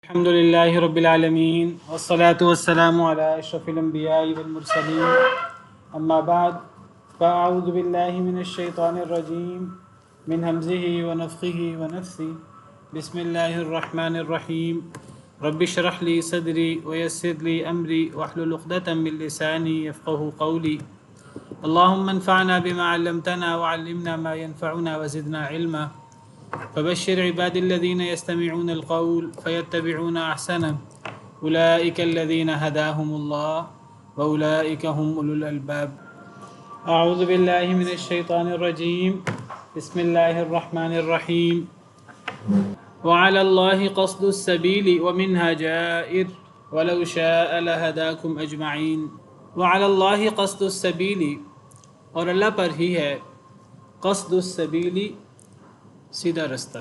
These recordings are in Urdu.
الحمد لله رب العالمين والصلاة والسلام على أشرف الأنبياء والمرسلين أما بعد فأعوذ بالله من الشيطان الرجيم من همزه ونفخه ونفثه بسم الله الرحمن الرحيم رب اشرح لي صدري ويسر لي أمري واحلل عقدة من لساني يفقهوا قولي اللهم انفعنا بما علمتنا وعلمنا ما ينفعنا وزدنا علما فبشر عباد الذين يستمعون القول فيتبعون أحسنه أولئك الذين هداهم الله وأولئك هم أولو الألباب أعوذ بالله من الشيطان الرجيم بسم الله الرحمن الرحيم وعلى الله قصد السبيل ومنها جائر ولو شاء لهداكم أجمعين وعلى الله قصد السبيل اور اللہ پر ہی ہے قصد السبیل سیدھا رستہ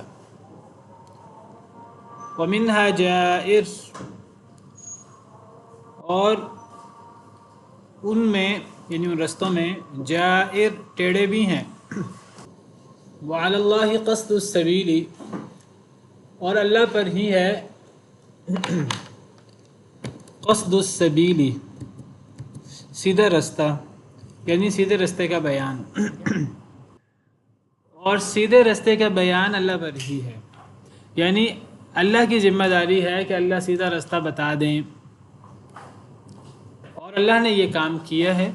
ومنها جائر اور ان میں یعنی ان رستوں میں جائر ٹیڑے بھی ہیں وعلی اللہ قصد السبیل اور اللہ پر ہی ہے قصد السبیل سیدھا رستہ یعنی سیدھے رستے کا بیان اور سیدھے رستے کا بیان اللہ پر ہی ہے، یعنی اللہ کی ذمہ داری ہے کہ اللہ سیدھا رستہ بتا دیں، اور اللہ نے یہ کام کیا ہے،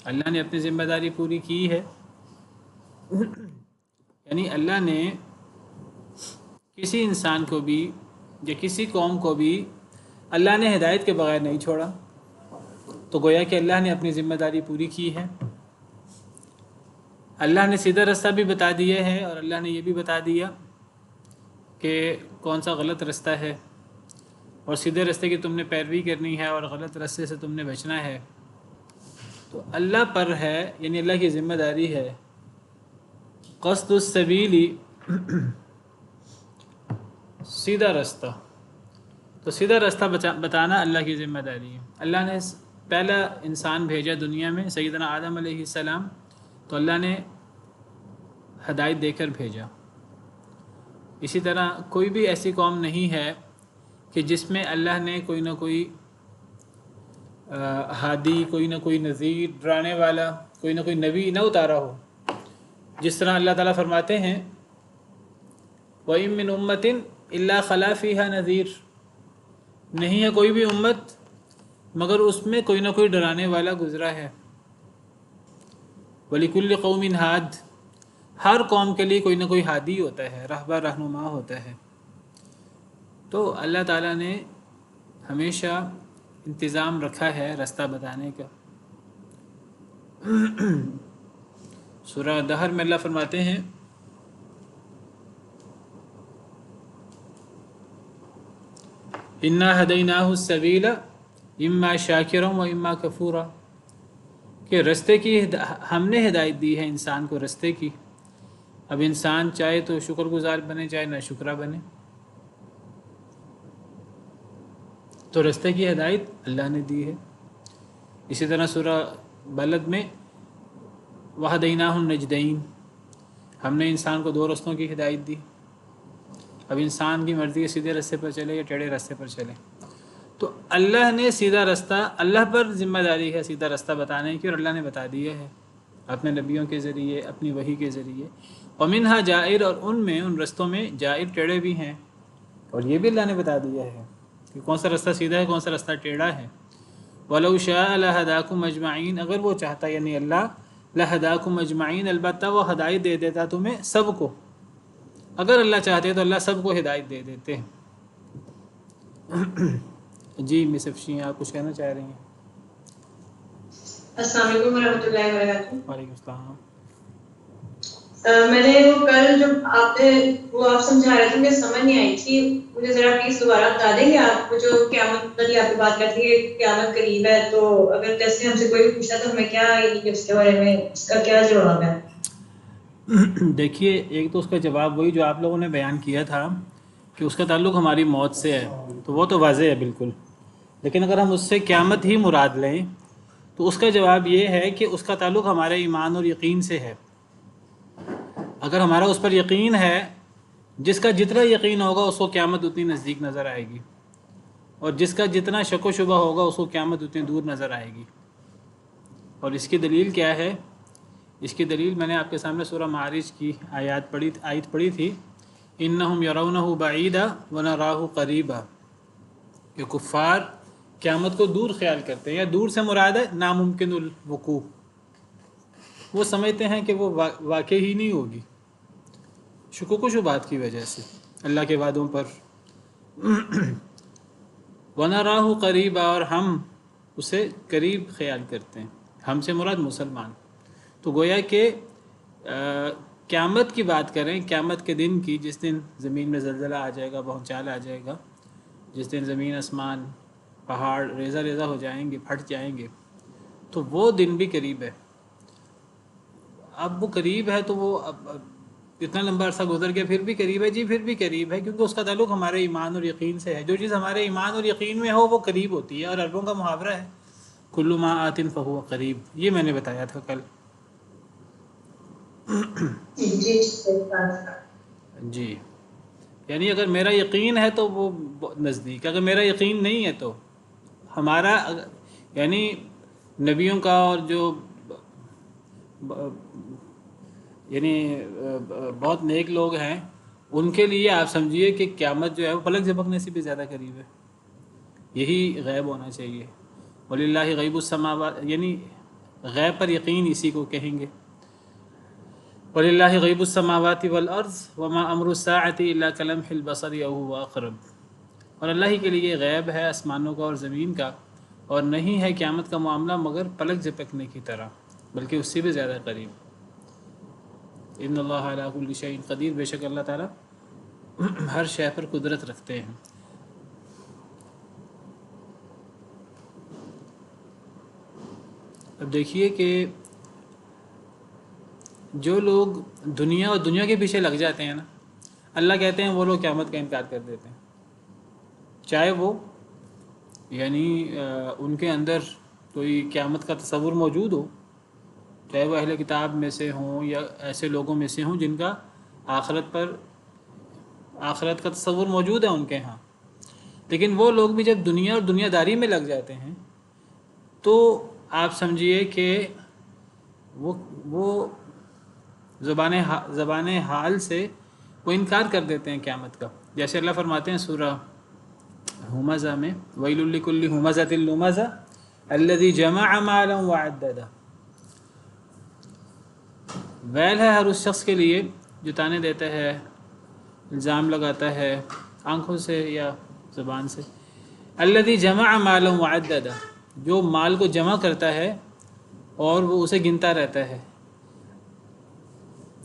اللہ نے اپنی ذمہ داری پوری کی ہے۔ یعنی اللہ نے کسی انسان کو بھی یا کسی قوم کو بھی اللہ نے ہدایت کے بغیر نہیں چھوڑا، تو گویا کہ اللہ نے اپنی ذمہ داری پوری کی ہے۔ اللہ نے سیدھا رستہ بھی بتا دیا ہے اور اللہ نے یہ بھی بتا دیا کہ کون سا غلط رستہ ہے، اور سیدھے رستے کی تم نے پیروی کرنی ہے اور غلط رستے سے تم نے بچنا ہے۔ تو اللہ پر ہے، یعنی اللہ کی ذمہ داری ہے قصد السبیل سیدھا رستہ، تو سیدھا رستہ بتانا اللہ کی ذمہ داری ہے۔ اللہ نے پہلا انسان بھیجا دنیا میں سیدنا آدم علیہ السلام، تو اللہ نے ہدایت دے کر بھیجا۔ اسی طرح کوئی بھی ایسی قوم نہیں ہے کہ جس میں اللہ نے کوئی نہ کوئی ہادی، کوئی نہ کوئی نذیر، ڈرانے والا، کوئی نہ کوئی نبی نہ اتارا ہو۔ جس طرح اللہ تعالیٰ فرماتے ہیں وَإِن مِّنْ أُمَّةٍ إِلَّا خَلَا فِيهَا نَذِيرٌ، نہیں ہے کوئی بھی امت مگر اس میں کوئی نہ کوئی ڈرانے والا گزرا ہے۔ وَلِكُلِّ قَوْمٍ ہاد، ہر قوم کے لیے کوئی نہ کوئی ہادی ہوتا ہے، رہبر رہنما ہوتا ہے۔ تو اللہ تعالیٰ نے ہمیشہ انتظام رکھا ہے رستہ بتانے کا۔ سورہ دہر میں اللہ فرماتے ہیں اِنَّا هَدَيْنَاهُ السَّبِيلَ اِمَّا شَاكِرًا وَإِمَّا كَفُورًا، کہ رستے کی ہم نے ہدایت دی ہے انسان کو رستے کی۔ اب انسان چاہے تو شکر گزار بنے، چاہے نہ شکرہ بنے، تو رستے کی ہدایت اللہ نے دی ہے۔ اسی طرح سورہ بلد میں وَهَدَيْنَاهُ النَّجْدَيْنِ، ہم نے انسان کو دو رستوں کی ہدایت دی۔ اب انسان کی مرضی ہے سیدھے رستے پر چلے یا ٹیڑھے رستے پر چلے۔ تو اللہ نے سیدھا رستہ، اللہ پر ذمہ داری ہے سیدھا رستہ بتانے کی، اور اللہ نے بتا دیا ہے اپنے نبیوں کے ذریعے، اپنی وحی کے ذریعے۔ وَمِنْهَا جائر، اور ان میں ان رستوں میں جائر ٹیڑھے بھی ہیں، اور یہ بھی اللہ نے بتا دیا ہے کہ کون سا رستہ سیدھا ہے، کون سا رستہ ٹیڑھا ہے۔ وَلَوْ شَاءَ لَهَدَاكُمْ أَجْمَعِينَ، اگر وہ چاہتا یعنی اللہ لَهَدَاكُمْ أَجْمَعِينَ، البتہ وہ ہدایت دے دیتا تمہیں سب کو۔ اگر اللہ چاہتے تو اللہ سب کو ہدایت دے دیتے ہیں۔ جی مس افشین، آپ کچھ کہنا چاہ رہی ہیں؟ السلام علیکم ورحمۃ اللہ وبرکاتہ۔ وعلیکم السلام۔ میں نے وہ کل جو آپ سمجھا رہے تھے، مجھے سمجھ نہیں آئی تھی، مجھے ذرا پلیز دوبارہ بتا دیں گے آپ جو قیامت والی آپ کی بات کرتی ہے، قیامت قریب ہے، تو اگر جیسے ہم سے کوئی پوچھتا تو ہمیں کیا اس کے بارے میں اس کا کیا جواب ہے؟ دیکھیے، ایک تو اس کا جواب وہی جو آپ لوگوں نے بیان کیا تھا کہ اس کا تعلق ہماری موت سے ہے، تو وہ تو واضح ہے بالکل، لیکن اگر ہم اس سے قیامت ہی مراد لیں تو اس کا جواب یہ ہے کہ اس کا تعلق ہمارے ایمان اور یقین سے ہے۔ اگر ہمارا اس پر یقین ہے جس کا جتنا یقین ہوگا اس کو قیامت اتنی نزدیک نظر آئے گی، اور جس کا جتنا شک و شبہ ہوگا اس کو قیامت اتنی دور نظر آئے گی۔ اور اس کی دلیل کیا ہے؟ اس کی دلیل میں نے آپ کے سامنے سورہ معارج کی آیت پڑھی تھی، انہم یرونہ بعیدا ونراہ قریبا، کہ کفار قیامت کو دور خیال کرتے ہیں، یا دور سے مراد ہے ناممکن الوقوع، وہ سمجھتے ہیں کہ وہ واقع ہی نہیں ہوگی، شکوک و شبہات کی وجہ سے اللہ کے وعدوں پر۔ وَنَرَاهُ قریبا، اور ہم اسے قریب خیال کرتے ہیں، ہم سے مراد مسلمان۔ تو گویا کہ قیامت کی بات کریں، قیامت کے دن کی، جس دن زمین میں زلزلہ آ جائے گا، بھونچال آ جائے گا، جس دن زمین آسمان پہاڑ ریزہ ریزہ ہو جائیں گے، پھٹ جائیں گے، تو وہ دن بھی قریب ہے۔ اب وہ قریب ہے تو وہ اب اتنا لمبا عرصہ گزر گیا پھر بھی قریب ہے، جی پھر بھی قریب ہے، کیونکہ اس کا تعلق ہمارے ایمان اور یقین سے ہے۔ جو چیز ہمارے ایمان اور یقین میں ہو وہ قریب ہوتی ہے، اور عربوں کا محاورہ ہے کل ما آت فہو قریب، یہ میں نے بتایا تھا کل۔ جی، یعنی اگر میرا یقین ہے تو وہ نزدیک، اگر میرا یقین نہیں ہے تو ہمارا، یعنی نبیوں کا اور جو یعنی بہت نیک لوگ ہیں، ان کے لیے آپ سمجھیے کہ قیامت جو ہے وہ پلک جھپکنے سے بھی زیادہ قریب ہے۔ یہی غیب ہونا چاہیے۔ وَلِلَّهِ غیب السماوات، یعنی غیب پر یقین اسی کو کہیں گے۔ وَلِلَّهِ غیب السماوات والارض وما امر الساعة الا كلمح البصر او هو اقرب، اور اللہ ہی کے لیے غیب ہے آسمانوں کا اور زمین کا، اور نہیں ہے قیامت کا معاملہ مگر پلک جھپکنے کی طرح، بلکہ اس سے بھی زیادہ قریب۔ ان اللہ علی کل شیء قدیر، بے شک اللہ تعالیٰ ہر شے پر قدرت رکھتے ہیں۔ اب دیکھیے کہ جو لوگ دنیا اور دنیا کے پیچھے لگ جاتے ہیں نا، اللہ کہتے ہیں وہ لوگ قیامت کا انکار کر دیتے ہیں، چاہے وہ یعنی ان کے اندر کوئی قیامت کا تصور موجود ہو، چاہے وہ اہل کتاب میں سے ہوں یا ایسے لوگوں میں سے ہوں جن کا آخرت کا تصور موجود ہے ان کے ہاں، لیکن وہ لوگ بھی جب دنیا اور دنیا داری میں لگ جاتے ہیں تو آپ سمجھیے کہ وہ زبان حال سے وہ انکار کر دیتے ہیں قیامت کا۔ جیسے اللہ فرماتے ہیں سورہ ہمزہ میں، وَيْلٌ لِكُلِّ هُمَزَةٍ لُمَزَةٍ الَّذِي جَمَعَ مَالًا وَعَدَّدَهُ، ویل ہے ہر اس شخص کے لیے جو تانے دیتا ہے، الزام لگاتا ہے آنکھوں سے یا زبان سے، الَّذِي جَمَعَ مَالًا وَعَدَّدَهُ، جو مال کو جمع کرتا ہے اور وہ اسے گنتا رہتا ہے۔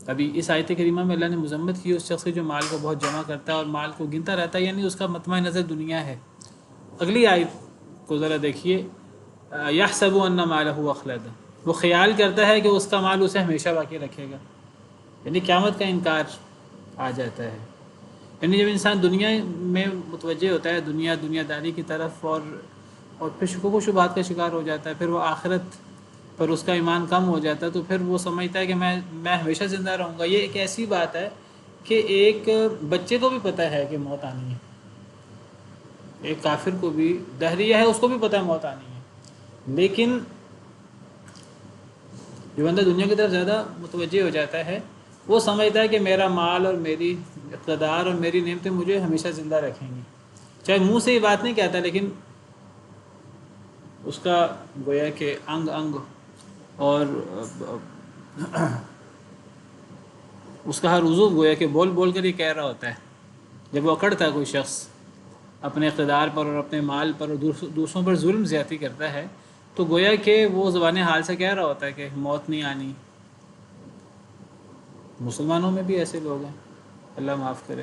ابھی اس آیت کریمہ میں اللہ نے مذمت کی اس شخص سے جو مال کو بہت جمع کرتا ہے اور مال کو گنتا رہتا ہے، یعنی اس کا مطمع نظر دنیا ہے۔ اگلی آیت کو ذرا دیکھیے، یحسب ان مالہ اخلدہ، وہ خیال کرتا ہے کہ اس کا مال اسے ہمیشہ باقی رکھے گا، یعنی قیامت کا انکار آ جاتا ہے۔ یعنی جب انسان دنیا میں متوجہ ہوتا ہے، دنیا داری کی طرف، اور پھر شکوک و شبہات کا شکار ہو جاتا ہے، پھر وہ آخرت پر اس کا ایمان کم ہو جاتا ہے، تو پھر وہ سمجھتا ہے کہ میں ہمیشہ زندہ رہوں گا۔ یہ ایک ایسی بات ہے کہ ایک بچے کو بھی پتہ ہے کہ موت آنی ہے، ایک کافر کو بھی دہریہ ہے، اس کو بھی پتہ ہے موت آنی ہے، لیکن جو بندہ دنیا کی طرف زیادہ متوجہ ہو جاتا ہے وہ سمجھتا ہے کہ میرا مال اور میری اقتدار اور میری نعمتیں مجھے ہمیشہ زندہ رکھیں گی، چاہے منہ سے یہ بات نہیں کہتا لیکن اس کا گویا کہ انگ انگ اور اس کا ہر عضو گویا کہ بول بول کر یہ کہہ رہا ہوتا ہے۔ جب وہ اکڑتا ہے کوئی شخص اپنے اقتدار پر اور اپنے مال پر اور دوسروں پر ظلم زیادتی کرتا ہے، تو گویا کہ وہ زبان حال سے کہہ رہا ہوتا ہے کہ موت نہیں آنی۔ مسلمانوں میں بھی ایسے لوگ ہیں، اللہ معاف کرے۔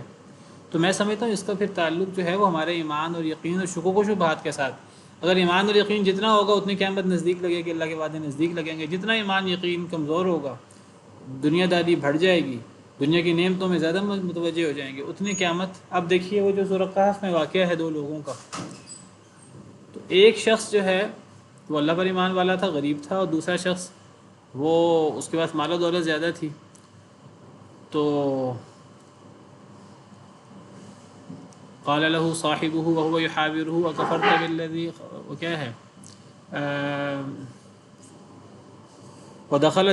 تو میں سمجھتا ہوں اس کا پھر تعلق جو ہے وہ ہمارے ایمان اور یقین اور شکوک و شبہات کے ساتھ۔ اگر ایمان اور یقین جتنا ہوگا اتنی قیامت نزدیک لگے گی، اللہ کے وعدے نزدیک لگیں گے۔ جتنا ایمان یقین کمزور ہوگا، دنیا داری بڑھ جائے گی، دنیا کی نعمتوں میں زیادہ متوجہ ہو جائیں گے، اتنی قیامت۔ اب دیکھیے وہ جو سورہ کہف میں واقعہ ہے دو لوگوں کا، تو ایک شخص جو ہے وہ اللہ پر ایمان والا تھا، غریب تھا، اور دوسرا شخص وہ اس کے پاس مال و دولت زیادہ تھی، تو قال له صاحبه وهو يحاوره أكفرت بالذي وكیا ہے ودخل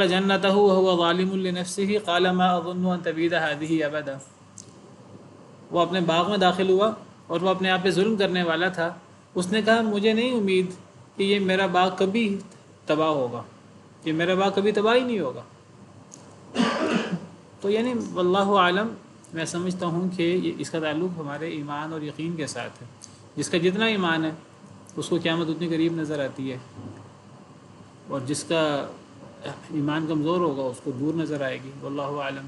جنته وهو ظالم لنفسه قال ما أظن أن تبيد هذه أبدا. وہ اپنے باغ میں داخل ہوا اور وہ اپنے آپ پہ ظلم کرنے والا تھا. اس نے کہا مجھے نہیں امید کہ یہ میرا باغ کبھی تباہ ہوگا، یہ میرا باغ کبھی تباہ ہی نہیں ہوگا. تو یعنی واللہ عالم، میں سمجھتا ہوں کہ اس کا تعلق ہمارے ایمان اور یقین کے ساتھ ہے. جس کا جتنا ایمان ہے اس کو قیامت اتنی قریب نظر آتی ہے، اور جس کا ایمان کمزور ہوگا اس کو دور نظر آئے گی. واللہ عالم.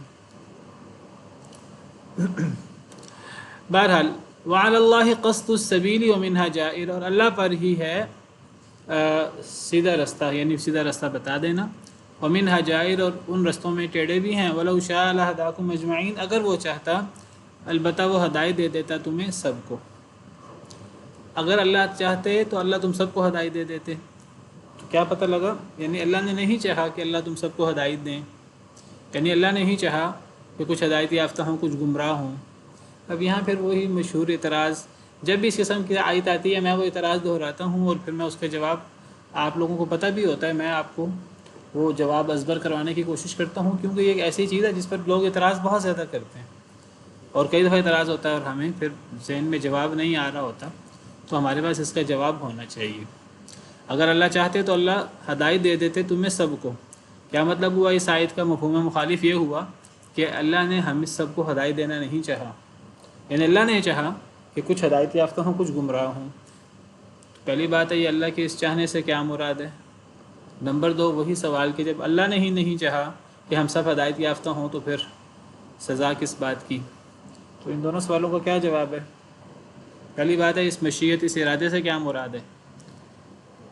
بہرحال وعلی اللہ قصد السبیل ومنہا جائر، اور اللہ پر ہی ہے سیدھا رستہ، یعنی سیدھا رستہ بتا دینا. ومنہا جائر، اور ان رستوں میں ٹیڑے بھی ہیں. ولو شاء لہداکم اجمعین، اگر وہ چاہتا البتہ وہ ہدایت دے دیتا تمہیں سب کو. اگر اللہ چاہتے تو اللہ تم سب کو ہدایت دے دیتے. تو کیا پتہ لگا، یعنی اللہ نے نہیں چاہا کہ اللہ تم سب کو ہدایت دیں، یعنی اللہ نے نہیں چاہا کہ کچھ ہدایت یافتہ ہوں کچھ گمراہ ہوں. اب یہاں پھر وہی مشہور اعتراض، جب بھی اس قسم کی آیت آتی ہے میں وہ اعتراض دہراتا ہوں، اور پھر میں اس کا جواب، آپ لوگوں کو پتہ بھی ہوتا ہے، میں آپ کو وہ جواب ازبر کروانے کی کوشش کرتا ہوں، کیونکہ یہ ایک ایسی چیز ہے جس پر لوگ اعتراض بہت زیادہ کرتے ہیں، اور کئی دفعہ اعتراض ہوتا ہے اور ہمیں پھر ذہن میں جواب نہیں آ رہا ہوتا. تو ہمارے پاس اس کا جواب ہونا چاہیے. اگر اللہ چاہتے تو اللہ ہدایت دے دیتے تمہیں سب کو. کیا مطلب ہوا اس آیت کا؟ مفہوم مخالف یہ ہوا کہ اللہ نے ہم سب کو ہدایت دینا نہیں چاہا، یعنی اللہ نے چاہا کہ کچھ ہدایت یافتہ ہوں کچھ گمراہ ہوں. پہلی بات ہے یہ اللہ کے اس چاہنے سے کیا مراد ہے. نمبر 2 وہی سوال کہ جب اللہ نے ہی نہیں چاہا کہ ہم سب ہدایت یافتہ ہوں تو پھر سزا کس بات کی. تو ان دونوں سوالوں کا کیا جواب ہے؟ پہلی بات ہے اس مشیت، اس ارادے سے کیا مراد ہے.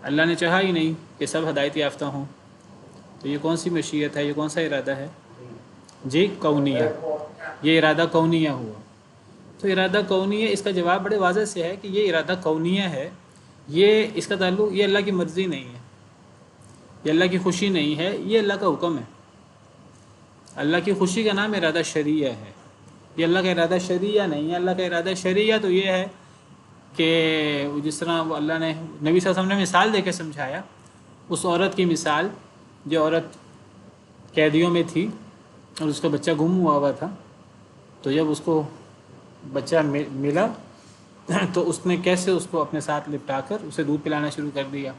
اللہ نے چاہا ہی نہیں کہ سب ہدایت یافتہ ہوں، تو یہ کون سی مشیت ہے، یہ کون سا ارادہ ہے؟ جی کونیہ، یہ ارادہ کونیہ ہوا. تو ارادہ کونیہ، اس کا جواب بڑے واضح سے ہے کہ یہ ارادہ کونیہ ہے. یہ اس کا تعلق، یہ اللہ کی مرضی نہیں ہے، یہ اللہ کی خوشی نہیں ہے، یہ اللہ کا حکم ہے. اللہ کی خوشی کا نام ارادہ شرعیہ ہے، یہ اللہ کا ارادہ شرعیہ نہیں ہے. اللہ کا ارادہ شرعیہ تو یہ ہے کہ جس طرح وہ اللہ نے نبی صلی اللہ علیہ وسلم نے مثال دے کے سمجھایا، اس عورت کی مثال جو عورت قیدیوں میں تھی اور اس کا بچہ گم ہوا تھا. تو جب اس کو بچہ ملا تو اس نے کیسے اس کو اپنے ساتھ لپٹا کر اسے دودھ پلانا شروع کر دیا.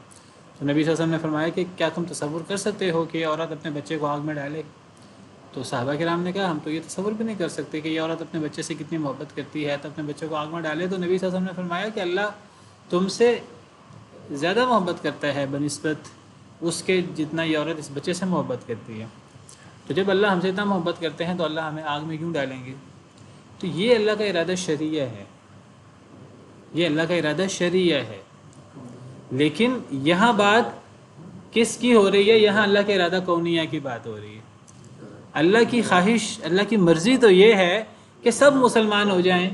تو نبی صلی اللہ علیہ وسلم نے فرمایا کہ کیا تم تصور کر سکتے ہو کہ یہ عورت اپنے بچے کو آگ میں ڈالے؟ تو صحابہ کرام نے کہا ہم تو یہ تصور بھی نہیں کر سکتے کہ یہ عورت اپنے بچے سے کتنی محبت کرتی ہے تو اپنے بچے کو آگ میں ڈالے. تو نبی صلی اللہ علیہ وسلم نے فرمایا کہ اللہ تم سے زیادہ محبت کرتا ہے بنسبت اس کے جتنا یہ عورت اس بچے سے محبت کرتی ہے. تو جب اللہ ہم سے اتنا محبت کرتے ہیں تو اللہ ہمیں آگ میں کیوں ڈالیں گے؟ تو یہ اللہ کا ارادہ شرعیہ ہے، یہ اللہ کا ارادہ شرعیہ ہے. لیکن یہاں بات کس کی ہو رہی ہے؟ یہاں اللہ کے ارادہ کونیہ کی بات ہو رہی ہے. اللہ کی خواہش، اللہ کی مرضی تو یہ ہے کہ سب مسلمان ہو جائیں،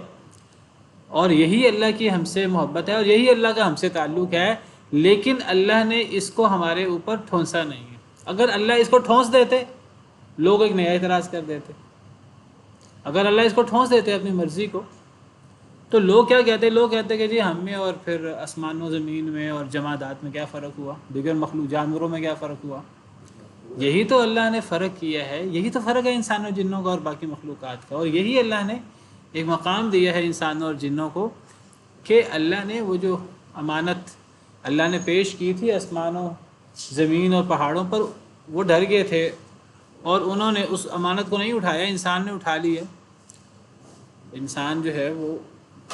اور یہی اللہ کی ہم سے محبت ہے اور یہی اللہ کا ہم سے تعلق ہے. لیکن اللہ نے اس کو ہمارے اوپر ٹھونسا نہیں ہے. اگر اللہ اس کو ٹھونس دیتے لوگ ایک نیا اعتراض کر دیتے. اگر اللہ اس کو ٹھونس دیتے اپنی مرضی کو تو لوگ کیا کہتے؟ لوگ کہتے کہ جی ہم میں اور پھر آسمان و زمین میں اور جمادات میں کیا فرق ہوا، دیگر مخلوق جانوروں میں کیا فرق ہوا. یہی تو اللہ نے فرق کیا ہے، یہی تو فرق ہے انسانوں جنوں کا اور باقی مخلوقات کا. اور یہی اللہ نے ایک مقام دیا ہے انسانوں اور جنوں کو کہ اللہ نے وہ جو امانت اللہ نے پیش کی تھی آسمانوں زمین اور پہاڑوں پر، وہ ڈر گئے تھے اور انہوں نے اس امانت کو نہیں اٹھایا، انسان نے اٹھا لی ہے. انسان جو ہے وہ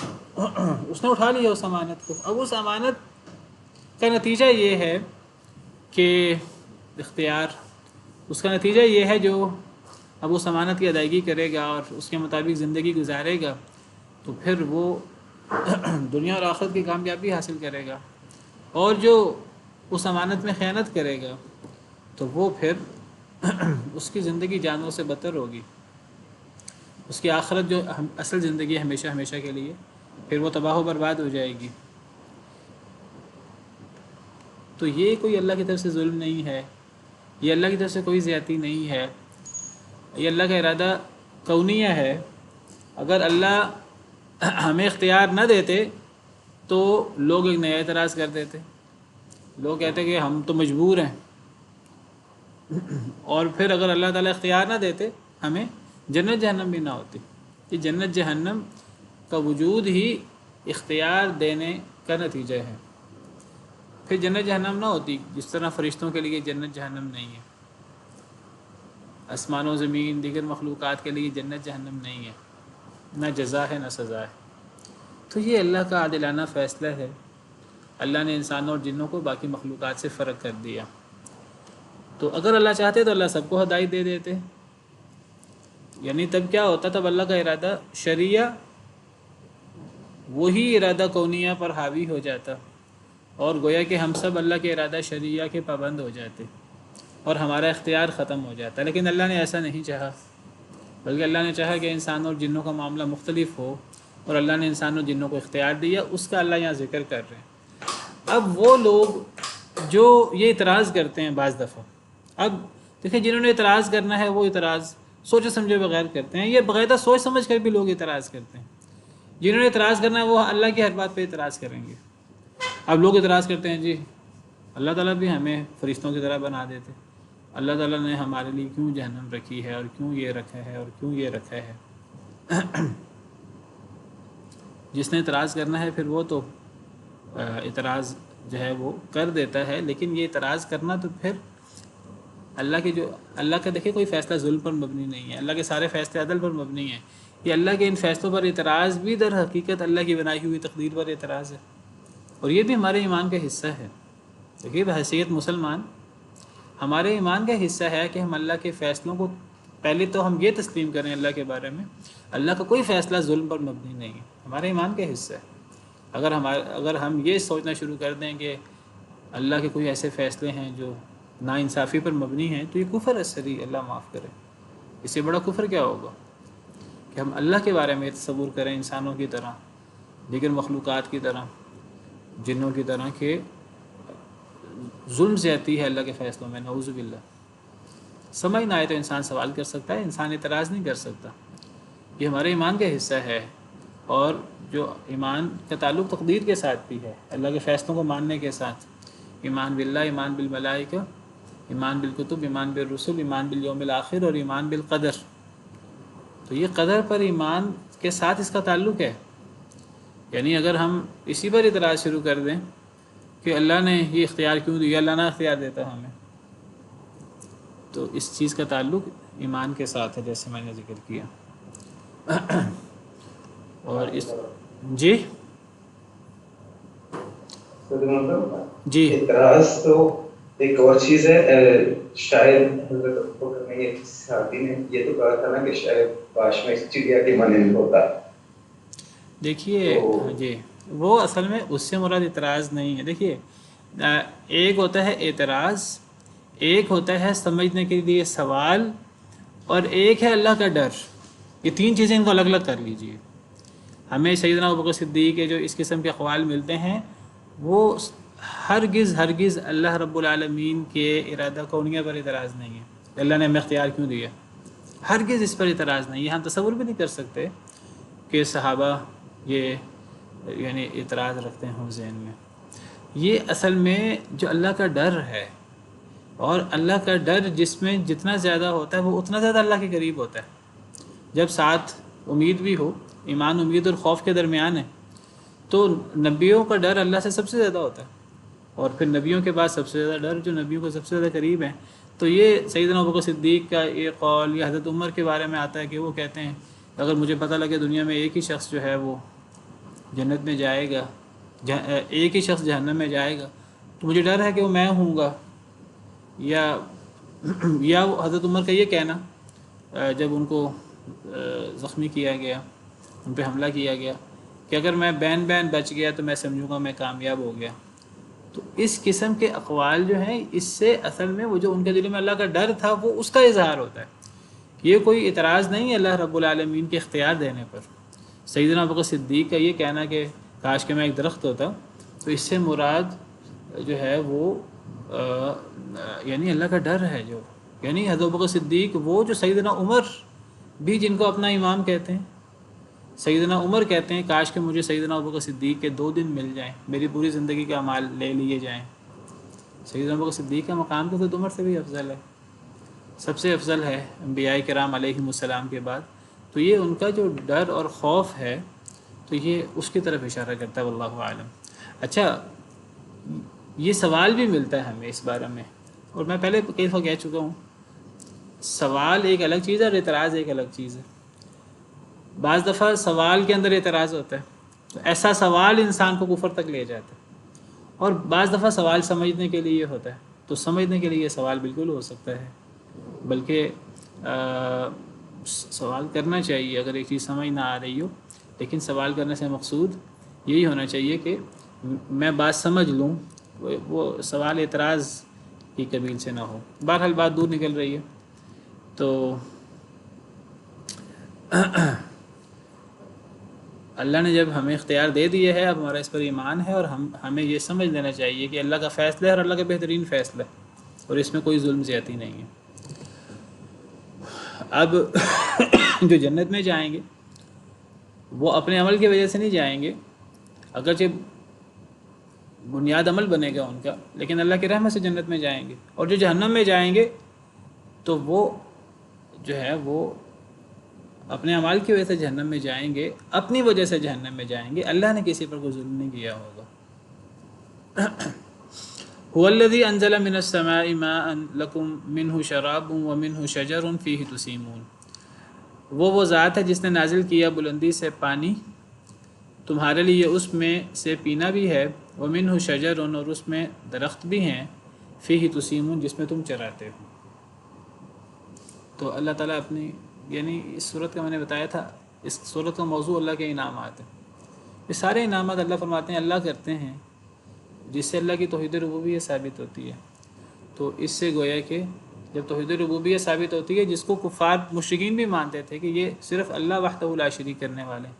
اس نے اٹھا لیا اس امانت کو. اب اس امانت کا نتیجہ یہ ہے کہ اختیار، اس کا نتیجہ یہ ہے جو اب اس امانت کی ادائیگی کرے گا اور اس کے مطابق زندگی گزارے گا تو پھر وہ دنیا اور آخرت کی کامیابی حاصل کرے گا. اور جو اس امانت میں خیانت کرے گا تو وہ پھر اس کی زندگی جانوروں سے بدتر ہوگی. اس کی آخرت جو اصل زندگی ہے ہمیشہ ہمیشہ کے لیے، پھر وہ تباہ و برباد ہو جائے گی. تو یہ کوئی اللہ کی طرف سے ظلم نہیں ہے، یہ اللہ کی طرف سے کوئی زیادتی نہیں ہے، یہ اللہ کا ارادہ کونیہ ہے اگر اللہ ہمیں اختیار نہ دیتے تو لوگ ایک نیا اعتراض کر دیتے، لوگ کہتے کہ ہم تو مجبور ہیں، اور پھر اگر اللہ تعالیٰ اختیار نہ دیتے ہمیں، جنت جہنم بھی نہ ہوتی۔ یہ جنت جہنم کا وجود ہی اختیار دینے کا نتیجہ ہے۔ پھر جنت جہنم نہ ہوتی، جس طرح فرشتوں کے لیے جنت جہنم نہیں ہے، آسمان و زمین دیگر مخلوقات کے لیے جنت جہنم نہیں ہے، نہ جزا ہے نہ سزا ہے۔ تو یہ اللہ کا عادلانہ فیصلہ ہے۔ اللہ نے انسانوں اور جنوں کو باقی مخلوقات سے فرق کر دیا۔ تو اگر اللہ چاہتے تو اللہ سب کو ہدایت دے دیتے، یعنی تب کیا ہوتا، تب اللہ کا ارادہ شرعیہ وہی ارادہ کونیہ پر حاوی ہو جاتا، اور گویا کہ ہم سب اللہ کے ارادہ شرعیہ کے پابند ہو جاتے اور ہمارا اختیار ختم ہو جاتا۔ لیکن اللہ نے ایسا نہیں چاہا، بلکہ اللہ نے چاہا کہ انسانوں اور جنوں کا معاملہ مختلف ہو، اور اللہ نے انسانوں اور جنوں کو اختیار دیا، اس کا اللہ یہاں ذکر کر رہے ہیں۔ اب وہ لوگ جو یہ اعتراض کرتے ہیں بعض دفعہ، اب دیکھیں جنہوں نے اعتراض کرنا ہے وہ اعتراض سوچے سمجھے بغیر کرتے ہیں، یہ باقاعدہ سوچ سمجھ کر بھی لوگ اعتراض کرتے ہیں۔ جنہوں نے اعتراض کرنا ہے وہ اللہ کی ہر بات پہ اعتراض کریں گے۔ اب لوگ اعتراض کرتے ہیں جی اللہ تعالیٰ بھی ہمیں فرشتوں کی طرح بنا دیتے، اللہ تعالیٰ نے ہمارے لیے کیوں جہنم رکھی ہے، اور کیوں یہ رکھا ہے، اور کیوں یہ رکھا ہے۔ جس نے اعتراض کرنا ہے پھر وہ تو اعتراض جو ہے وہ کر دیتا ہے، لیکن یہ اعتراض کرنا تو پھر اللہ کا دیکھیں کوئی فیصلہ ظلم پر مبنی نہیں ہے، اللہ کے سارے فیصلے عدل پر مبنی ہیں۔ یہ اللہ کے ان فیصلوں پر اعتراض بھی در حقیقت اللہ کی بنائی ہوئی تقدیر پر اعتراض ہے، اور یہ بھی ہمارے ایمان کا حصہ ہے۔ دیکھیے بحیثیت مسلمان ہمارے ایمان کا حصہ ہے کہ ہم اللہ کے فیصلوں کو پہلے تو ہم یہ تسلیم کریں اللہ کے بارے میں، اللہ کا کوئی فیصلہ ظلم پر مبنی نہیں ہے، ہمارے ایمان کا حصہ ہے۔ اگر ہم یہ سوچنا شروع کر دیں کہ اللہ کے کوئی ایسے فیصلے ہیں جو ناانصافی پر مبنی ہیں، تو یہ کفر ہے صریح، اللہ معاف کرے۔ اس سے بڑا کفر کیا ہوگا کہ ہم اللہ کے بارے میں تصور کریں انسانوں کی طرح، دیگر مخلوقات کی طرح، جنوں کی طرح، کہ ظلم زیادتی ہے اللہ کے فیصلوں میں، نعوذ باللہ۔ سمجھ نہ آئے تو انسان سوال کر سکتا ہے، انسان اعتراض نہیں کر سکتا۔ یہ ہمارے ایمان کا حصہ ہے، اور جو ایمان کا تعلق تقدیر کے ساتھ بھی ہے، اللہ کے فیصلوں کو ماننے کے ساتھ، ایمان باللہ، ایمان بالملائکہ، ایمان بالکتب، ایمان بالرسل، ایمان بالیوم الآخر، اور ایمان بالقدر۔ تو یہ قدر پر ایمان کے ساتھ اس کا تعلق ہے۔ یعنی اگر ہم اسی پر اعتراض شروع کر دیں کہ اللہ نے یہ اختیار کیوں دیا، اللہ نہ اختیار دیتا ہمیں، تو اس چیز کا تعلق ایمان کے ساتھ ہے، جیسے میں نے ذکر کیا۔ اور اس جی جی اعتراض تو ایک اور چیز ہے، شاید حضرت ابوبکر نے یہ صحابی نے یہ تو کہا تھا نا کہ شاید کاش میں اس چڑیا کے مانند ہوتا۔ دیکھیے جی وہ اصل میں اس سے مراد اعتراض نہیں ہے۔ دیکھیے ایک ہوتا ہے اعتراض، ایک ہوتا ہے سمجھنے کے لیے سوال، اور ایک ہے اللہ کا ڈر۔ یہ تین چیزیں ان کو الگ الگ کر لیجئے۔ ہمیں سیدنا ابوبکر صدیق کے جو اس قسم کے اقوال ملتے ہیں، وہ ہرگز اللہ رب العالمین کے ارادہ کونیہ پر اعتراض نہیں ہے، اللہ نے ہمیں اختیار کیوں دیا، ہرگز اس پر اعتراض نہیں ہے۔ ہم تصور بھی نہیں کر سکتے کہ صحابہ یہ یعنی اعتراض رکھتے ہوں ذہن میں۔ یہ اصل میں جو اللہ کا ڈر ہے، اور اللہ کا ڈر جس میں جتنا زیادہ ہوتا ہے وہ اتنا زیادہ اللہ کے قریب ہوتا ہے۔ جب ساتھ امید بھی ہو، ایمان امید اور خوف کے درمیان ہے، تو نبیوں کا ڈر اللہ سے سب سے زیادہ ہوتا ہے، اور پھر نبیوں کے بعد سب سے زیادہ ڈر جو نبیوں کو سب سے زیادہ قریب ہیں۔ تو یہ سیدنا ابوبکر صدیق کا یہ قول، یا حضرت عمر کے بارے میں آتا ہے کہ وہ کہتے ہیں اگر مجھے پتہ لگے دنیا میں ایک ہی شخص جو ہے وہ جنت میں جائے گا، ایک ہی شخص جہنم میں جائے گا، تو مجھے ڈر ہے کہ وہ میں ہوں گا۔ یا حضرت عمر کا یہ کہنا جب ان کو زخمی کیا گیا، ان پہ حملہ کیا گیا، کہ اگر میں بین بچ گیا تو میں سمجھوں گا میں کامیاب ہو گیا۔ تو اس قسم کے اقوال جو ہیں، اس سے اصل میں وہ جو ان کے دل میں اللہ کا ڈر تھا وہ اس کا اظہار ہوتا ہے۔ یہ کوئی اعتراض نہیں ہے اللہ رب العالمین کے اختیار دینے پر۔ سیدنا ابوبکر صدیق کا یہ کہنا کہ کاش کہ میں ایک درخت ہوتا، تو اس سے مراد جو ہے وہ یعنی اللہ کا ڈر ہے، جو یعنی حضرت ابوبکر صدیق وہ جو سیدنا عمر بھی جن کو اپنا امام کہتے ہیں، سیدنا عمر کہتے ہیں کاش کہ مجھے سیدنا ابوبکر صدیق کے 2 دن مل جائیں، میری پوری زندگی کے اعمال لے لیے جائیں۔ سیدنا ابوبکر صدیق کا مقام تو خود عمر سے بھی افضل ہے، سب سے افضل ہے انبیاء کرام علیہم السلام کے بعد۔ تو یہ ان کا جو ڈر اور خوف ہے تو یہ اس کی طرف اشارہ کرتا ہے، واللہ عالم۔ اچھا، یہ سوال بھی ملتا ہے ہمیں اس بارے میں، اور میں پہلے کئی دفعہ کہہ چکا ہوں، سوال ایک الگ چیز ہے اور اعتراض ایک الگ چیز ہے۔ بعض دفعہ سوال کے اندر اعتراض ہوتا ہے تو ایسا سوال انسان کو کفر تک لے جاتا ہے، اور بعض دفعہ سوال سمجھنے کے لیے ہوتا ہے، تو سمجھنے کے لیے یہ سوال بالکل ہو سکتا ہے، بلکہ سوال کرنا چاہیے اگر ایک چیز سمجھ نہ آ رہی ہو، لیکن سوال کرنے سے مقصود یہی ہونا چاہیے کہ میں بات سمجھ لوں، وہ سوال اعتراض کی قبیل سے نہ ہو۔ بہرحال بات دور نکل رہی ہے، تو اللہ نے جب ہمیں اختیار دے دیے ہے، اب ہمارا اس پر ایمان ہے، اور ہمیں یہ سمجھ لینا چاہیے کہ اللہ کا فیصلہ ہے اور اللہ کا بہترین فیصلہ ہے، اور اس میں کوئی ظلم زیادتی نہیں ہے۔ اب جو جنت میں جائیں گے وہ اپنے عمل کی وجہ سے نہیں جائیں گے، اگرچہ بنیاد عمل بنے گا ان کا، لیکن اللہ کی رحمت سے جنت میں جائیں گے۔ اور جو جہنم میں جائیں گے تو وہ جو ہے وہ اپنے اعمال کی وجہ سے جہنم میں جائیں گے، اپنی وجہ سے جہنم میں جائیں گے، اللہ نے کسی پر کوئی ظلم نہیں کیا ہوگا۔ هو الذي انزل من السماء ماء لكم منه شراب ومنه شجر فيه تسيمون، وہ ذات ہے جس نے نازل کیا بلندی سے پانی تمہارے لیے، اس میں سے پینا بھی ہے، ومنه شجر، اور اس میں درخت بھی ہیں، فيه تسيمون، جس میں تم چراتے ہو۔ تو اللہ تعالیٰ اپنی، یعنی اس صورت کا میں نے بتایا تھا، اس صورت کا موضوع اللہ کے انعامات ہیں۔ یہ سارے انعامات اللہ فرماتے ہیں اللہ کرتے ہیں، جس سے اللہ کی توحید ربوبیت ثابت ہوتی ہے۔ تو اس سے گویا کہ جب توحید ربوبیت ثابت ہوتی ہے، جس کو کفار مشرکین بھی مانتے تھے کہ یہ صرف اللہ وحدہ لا شریک کرنے والے ہیں،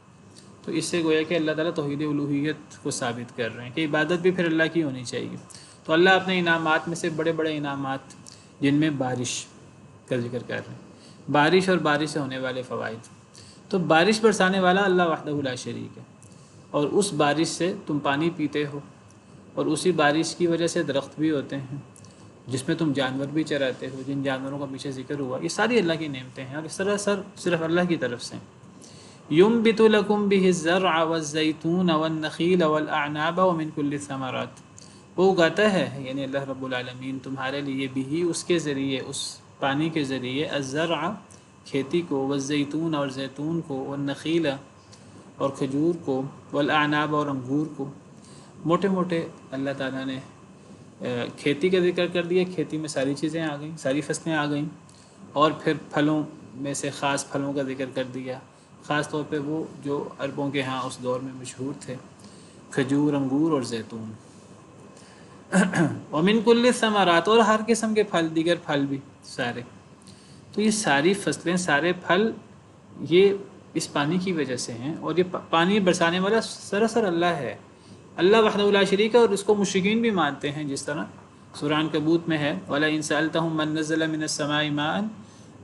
تو اس سے گویا کہ اللہ تعالیٰ توحید الوہیت کو ثابت کر رہے ہیں کہ عبادت بھی پھر اللہ کی ہونی چاہیے۔ تو اللہ اپنے انعامات میں سے بڑے بڑے انعامات، جن میں بارش کا ذکر کر رہے ہیں، بارش اور بارش سے ہونے والے فوائد۔ تو بارش برسانے والا اللہ وحدہ لا شریک ہے، اور اس بارش سے تم پانی پیتے ہو، اور اسی بارش کی وجہ سے درخت بھی ہوتے ہیں، جس میں تم جانور بھی چراتے ہو، جن جانوروں کا پیچھے ذکر ہوا۔ یہ ساری اللہ کی نعمتیں ہیں، اور اس طرح صرف اللہ کی طرف سے۔ ينبت لكم به الزرع والزيتون والنخيل والأعناب ومن كل الثمرات، وہ اگاتا ہے یعنی اللہ رب العالمین تمہارے لیے بھی، اس کے ذریعے، اس پانی کے ذریعے، الزرع کھیتی کو، والزیتون اور زیتون کو، والنخیل اور کھجور کو، والاعناب اور انگور کو۔ موٹے موٹے اللہ تعالیٰ نے کھیتی کا ذکر کر دیا، کھیتی میں ساری چیزیں آ گئیں، ساری فصلیں آ گئیں، اور پھر پھلوں میں سے خاص پھلوں کا ذکر کر دیا، خاص طور پہ وہ جو عربوں کے ہاں اس دور میں مشہور تھے، کھجور، انگور اور زیتون۔ ومن کل الثمرات، اور ہر قسم کے پھل، دیگر پھل بھی سارے۔ تو یہ ساری فصلیں، سارے پھل، یہ اس پانی کی وجہ سے ہیں، اور یہ پانی برسانے والا سراسر اللہ ہے، اللہ وحدہ لا شریک ہے، اور اس کو مشرکین بھی مانتے ہیں، جس طرح سورہ عنکبوت میں ہے، وَلَئِن سَأَلْتَهُم مَّن نَّزَّلَ مِنَ السَّمَاءِ مَاءً،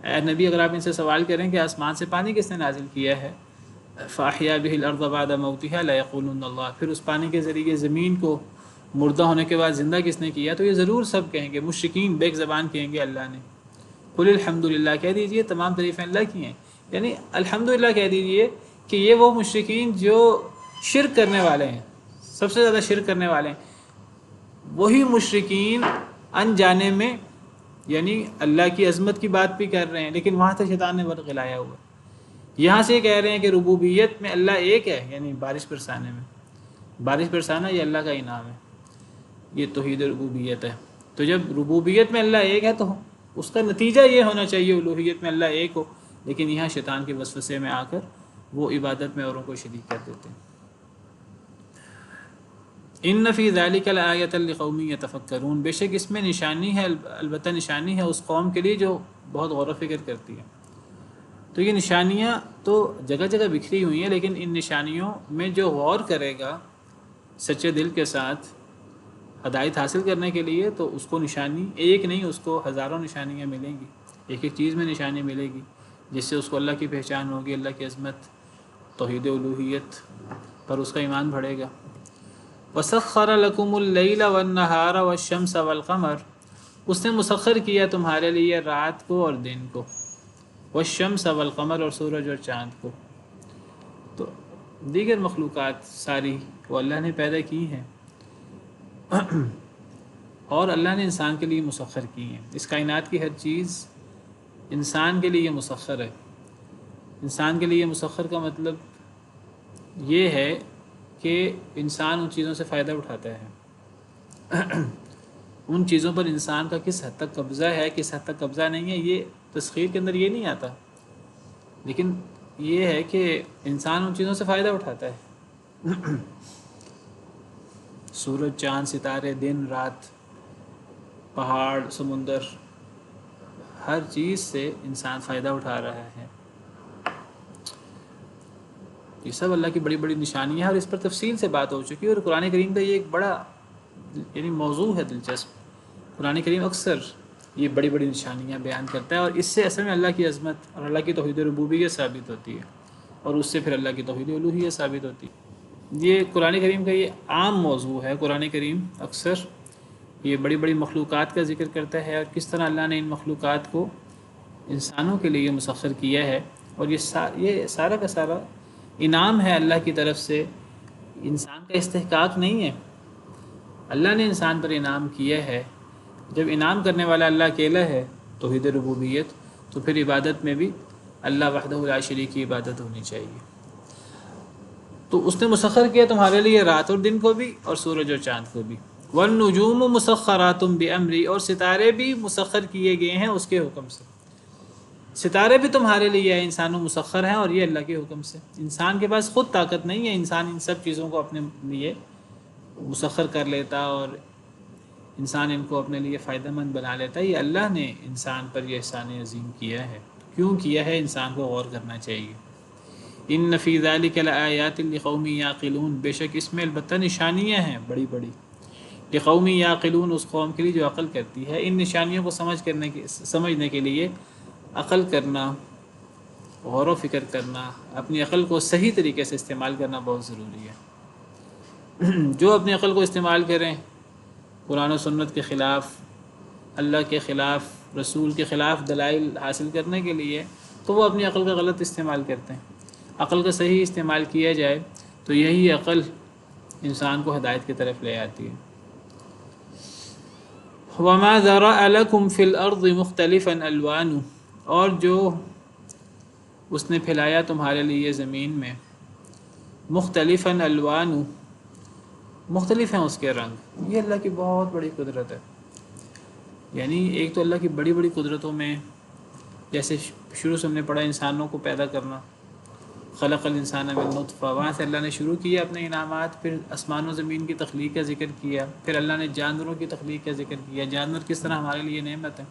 اے نبی اگر آپ ان سے سوال کریں کہ آسمان سے پانی کس نے نازل کیا ہے، فَأَحْيَا بِهِ الْأَرْضَ بَعْدَ مَوْتِهَا لَيَقُولُنَّ اللَّهُ، پھر اس پانی کے ذریعے زمین کو مردہ ہونے کے بعد زندہ کس نے کیا، تو یہ ضرور سب کہیں گے، مشرکین بیک زبان کہیں گے اللہ نے۔ قُلِ الْحَمْدُلِلَّہ، کہہ دیجئے تمام تعریفیں اللہ کی ہیں، یعنی الحمدللہ کہہ دیجئے کہ یہ وہ مشرکین جو شرک کرنے والے ہیں، سب سے زیادہ شرک کرنے والے ہیں، وہی مشرکین انجانے میں یعنی اللہ کی عظمت کی بات بھی کر رہے ہیں، لیکن وہاں سے شیطان نے ورق لایا ہوا ہے۔ یہاں سے کہہ رہے ہیں کہ ربوبیت میں اللہ ایک ہے، یعنی بارش برسانے میں، بارش برسانا یہ اللہ کا انعام ہے، یہ توحید ربوبیت ہے۔ تو جب ربوبیت میں اللہ ایک ہے تو اس کا نتیجہ یہ ہونا چاہیے الوہیت میں اللہ ایک ہو، لیکن یہاں شیطان کے وسوسے میں آ کر وہ عبادت میں اوروں کو شریک کر دیتے ہیں۔ ان فی ذلک لآیۃ لقوم یتفکرون، بے شک اس میں نشانی ہے، البتہ نشانی ہے اس قوم کے لیے جو بہت غور و فکر کرتی ہے۔ تو یہ نشانیاں تو جگہ جگہ بکھری ہوئی ہیں، لیکن ان نشانیوں میں جو غور کرے گا سچے دل کے ساتھ ہدایت حاصل کرنے کے لیے، تو اس کو نشانی ایک نہیں، اس کو ہزاروں نشانیاں ملیں گی، ایک ایک چیز میں نشانی ملے گی، جس سے اس کو اللہ کی پہچان ہوگی، اللہ کی عظمت۔ توحید الوہیت پر اس کا ایمان بڑھے گا۔ وَسَخَّرَ لَكُمُ اللَّيْلَ وَالنَّهَارَ وَالشَّمْسَ وَالْقَمَرَ، اس نے مسخر کیا تمہارے لیے رات کو اور دن کو، وَالشَّمْسَ وَالْقَمَرَ اور سورج اور چاند کو۔ تو دیگر مخلوقات ساری وہ اللہ نے پیدا کی ہیں اور اللہ نے انسان کے لیے مسخر کی ہیں۔ اس کائنات کی ہر چیز انسان کے لیے مسخر ہے۔ انسان کے لیے مسخر کا مطلب یہ ہے کہ انسان ان چیزوں سے فائدہ اٹھاتا ہے۔ ان چیزوں پر انسان کا کس حد تک قبضہ ہے، کس حد تک قبضہ نہیں ہے، یہ تسخیر کے اندر یہ نہیں آتا، لیکن یہ ہے کہ انسان ان چیزوں سے فائدہ اٹھاتا ہے۔ سورج، چاند، ستارے، دن رات، پہاڑ، سمندر، ہر چیز سے انسان فائدہ اٹھا رہا ہے۔ یہ سب اللہ کی بڑی بڑی نشانیاں ہیں اور اس پر تفصیل سے بات ہو چکی ہے، اور قرآن کریم کا یہ ایک بڑا موضوع ہے دلچسپ۔ قرآن کریم اکثر یہ بڑی بڑی نشانیاں بیان کرتا ہے، اور اس سے اصل میں اللہ کی عظمت اور اللہ کی توحید ربوبیت ثابت ہوتی ہے، اور اس سے پھر اللہ کی توحید الوہیت ثابت ہوتی ہے۔ یہ قرآن کریم کا یہ عام موضوع ہے۔ قرآن کریم اکثر یہ بڑی بڑی مخلوقات کا ذکر کرتا ہے، اور کس طرح اللہ نے ان مخلوقات کو انسانوں کے لیے مسخر کیا ہے، اور یہ سارا کا سارا انعام ہے اللہ کی طرف سے، انسان کا استحقاق نہیں ہے، اللہ نے انسان پر انعام کیا ہے۔ جب انعام کرنے والا اللہ اکیلا ہے توحید ربوبیت، تو پھر عبادت میں بھی اللہ وحدہ لا شریک کی عبادت ہونی چاہیے۔ تو اس نے مسخر کیا تمہارے لیے رات اور دن کو بھی، اور سورج اور چاند کو بھی۔ والنجوم مسخرات بامری، اور ستارے بھی مسخر کیے گئے ہیں اس کے حکم سے۔ ستارے بھی تمہارے لیے انسانوں مسخر ہیں، اور یہ اللہ کے حکم سے۔ انسان کے پاس خود طاقت نہیں ہے، انسان ان سب چیزوں کو اپنے لیے مسخر کر لیتا اور انسان ان کو اپنے لیے فائدہ مند بنا لیتا ہے۔ یہ اللہ نے انسان پر یہ احسان عظیم کیا ہے۔ کیوں کیا ہے، انسان کو غور کرنا چاہیے۔ ان فی ذلک لآیات لقوم یعقلون، بے شک اس میں البتہ نشانیاں ہیں بڑی بڑی، لقوم یعقلون، اس قوم کے لیے جو عقل کرتی ہے۔ ان نشانیوں کو سمجھنے کے لیے عقل کرنا، غور و فکر کرنا، اپنی عقل کو صحیح طریقے سے استعمال کرنا بہت ضروری ہے۔ جو اپنی عقل کو استعمال کریں قرآن و سنت کے خلاف، اللہ کے خلاف، رسول کے خلاف دلائل حاصل کرنے کے لیے، تو وہ اپنی عقل کا غلط استعمال کرتے ہیں۔ عقل کا صحیح استعمال کیا جائے تو یہی عقل انسان کو ہدایت کی طرف لے آتی ہے۔ وَمَا ذَرَأَ لَكُمْ فِي الْأَرْضِ مُخْتَلِفًا أَلْوَانُهُ، اور جو اس نے پھیلایا تمہارے لیے زمین میں، مختلفاً الوان، مختلف ہیں اس کے رنگ۔ یہ اللہ کی بہت بڑی قدرت ہے۔ یعنی ایک تو اللہ کی بڑی بڑی قدرتوں میں، جیسے شروع سے ہم نے پڑھا انسانوں کو پیدا کرنا، خلق الانسان من نطفہ، وہاں سے اللہ نے شروع کیا اپنے انعامات، پھر آسمان و زمین کی تخلیق کا ذکر کیا، پھر اللہ نے جانوروں کی تخلیق کا ذکر کیا، جانور کس طرح ہمارے لیے نعمت ہے،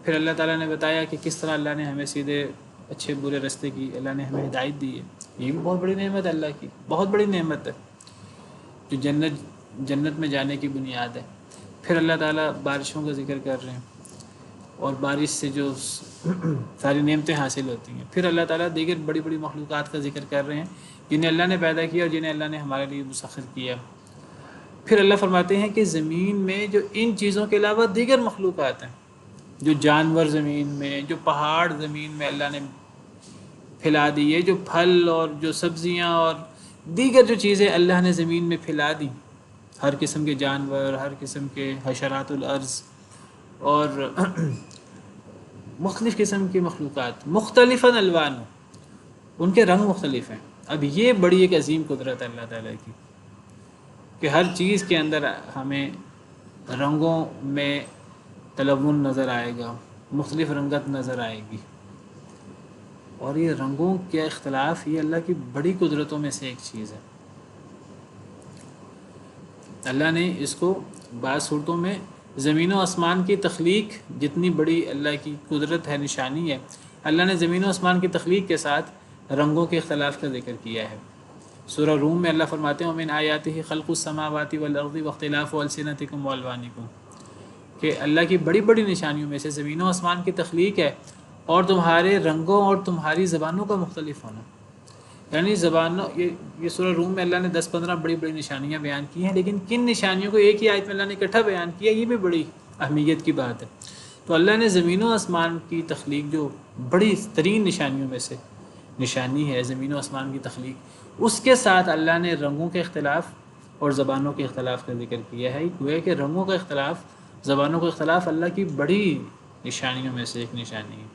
پھر اللہ تعالیٰ نے بتایا کہ کس طرح اللہ نے ہمیں سیدھے اچھے برے راستے کی، اللہ نے ہمیں ہدایت دی ہے۔ یہ بھی بہت بڑی نعمت ہے اللہ کی، بہت بڑی نعمت ہے جو جنت میں جانے کی بنیاد ہے۔ پھر اللہ تعالیٰ بارشوں کا ذکر کر رہے ہیں، اور بارش سے جو ساری نعمتیں حاصل ہوتی ہیں۔ پھر اللہ تعالیٰ دیگر بڑی بڑی مخلوقات کا ذکر کر رہے ہیں جنہیں اللہ نے پیدا کیا اور جنہیں اللہ نے ہمارے لیے مسخر کیا۔ پھر اللہ فرماتے ہیں کہ زمین میں جو ان چیزوں کے علاوہ دیگر مخلوقات ہیں، جو جانور زمین میں، جو پہاڑ زمین میں اللہ نے پھیلا دیے، جو پھل اور جو سبزیاں اور دیگر جو چیزیں اللہ نے زمین میں پھیلا دی، ہر قسم کے جانور، ہر قسم کے حشرات الارض اور مختلف قسم کی مخلوقات، مختلفاً الوان، ان کے رنگ مختلف ہیں۔ اب یہ بڑی ایک عظیم قدرت ہے اللہ تعالیٰ کی کہ ہر چیز کے اندر ہمیں رنگوں میں تلون نظر آئے گا، مختلف رنگت نظر آئے گی، اور یہ رنگوں کے اختلاف یہ اللہ کی بڑی قدرتوں میں سے ایک چیز ہے۔ اللہ نے اس کو بعض صورتوں میں زمین و آسمان کی تخلیق، جتنی بڑی اللہ کی قدرت ہے، نشانی ہے، اللہ نے زمین و آسمان کی تخلیق کے ساتھ رنگوں کے اختلاف کا ذکر کیا ہے۔ سورہ روم میں اللہ فرماتے ہیں وَمِنْ آیَاتِهِ خَلْقُ السَّمَاوَاتِ وَالْأَرْضِ وَاخْتِلَافُ أَلْسِنَتِكُمْ وَأَلْوَانِكُمْ، کہ اللہ کی بڑی بڑی نشانیوں میں سے زمین و آسمان کی تخلیق ہے، اور تمہارے رنگوں اور تمہاری زبانوں کا مختلف ہونا۔ یعنی زبانوں یہ سورہ روم میں اللہ نے 10-15 بڑی بڑی نشانیاں بیان کی ہیں، لیکن کن نشانیوں کو ایک ہی آیت میں اللہ نے اکٹھا بیان کیا، یہ بھی بڑی اہمیت کی بات ہے۔ تو اللہ نے زمین و آسمان کی تخلیق جو بڑی ترین نشانیوں میں سے نشانی ہے زمین و آسمان کی تخلیق، اس کے ساتھ اللہ نے رنگوں کے اختلاف اور زبانوں کے اختلاف کا ذکر کیا ہے۔ گویا کہ رنگوں کا اختلاف، زبانوں کا اختلاف اللہ کی بڑی نشانیوں میں سے ایک نشانی ہے،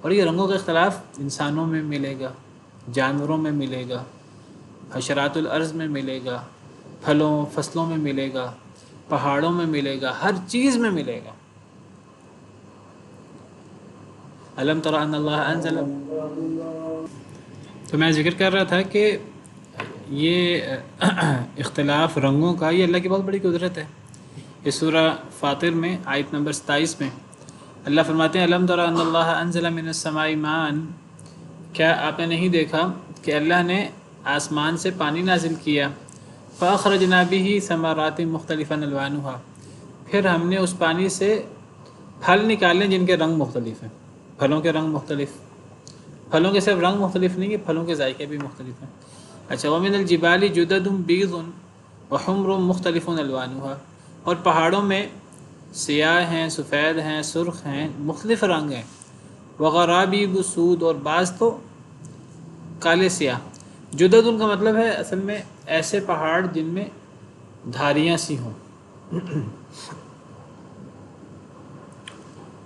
اور یہ رنگوں کا اختلاف انسانوں میں ملے گا، جانوروں میں ملے گا، حشرات الارض میں ملے گا، پھلوں فصلوں میں ملے گا، پہاڑوں میں ملے گا، ہر چیز میں ملے گا۔ علم تر ان اللہ انزل، تو میں ذکر کر رہا تھا کہ یہ اختلاف رنگوں کا یہ اللہ کی بہت بڑی قدرت ہے۔ اس سورہ فاطر میں آیت نمبر 27 میں اللہ فرماتے ہیں علم تر ان اللہ انزل من السماء ماء، کیا آپ نے نہیں دیکھا کہ اللہ نے آسمان سے پانی نازل کیا، فاخرجنا به ثمرات مختلفا الوانها، پھر ہم نے اس پانی سے پھل نکالے جن کے رنگ مختلف ہیں، پھلوں کے رنگ مختلف، پھلوں کے صرف رنگ مختلف نہیں ہے، پھلوں کے ذائقے بھی مختلف ہیں۔ اچھا، ومن الجبال جدد بیض وحمر مختلف الوانها، اور پہاڑوں میں سیاہ ہیں، سفید ہیں، سرخ ہیں، مختلف رنگ ہیں، وغرابیب سود، اور بعض تو کالے سیاہ۔ جدد ان کا مطلب ہے اصل میں ایسے پہاڑ جن میں دھاریاں سی ہوں،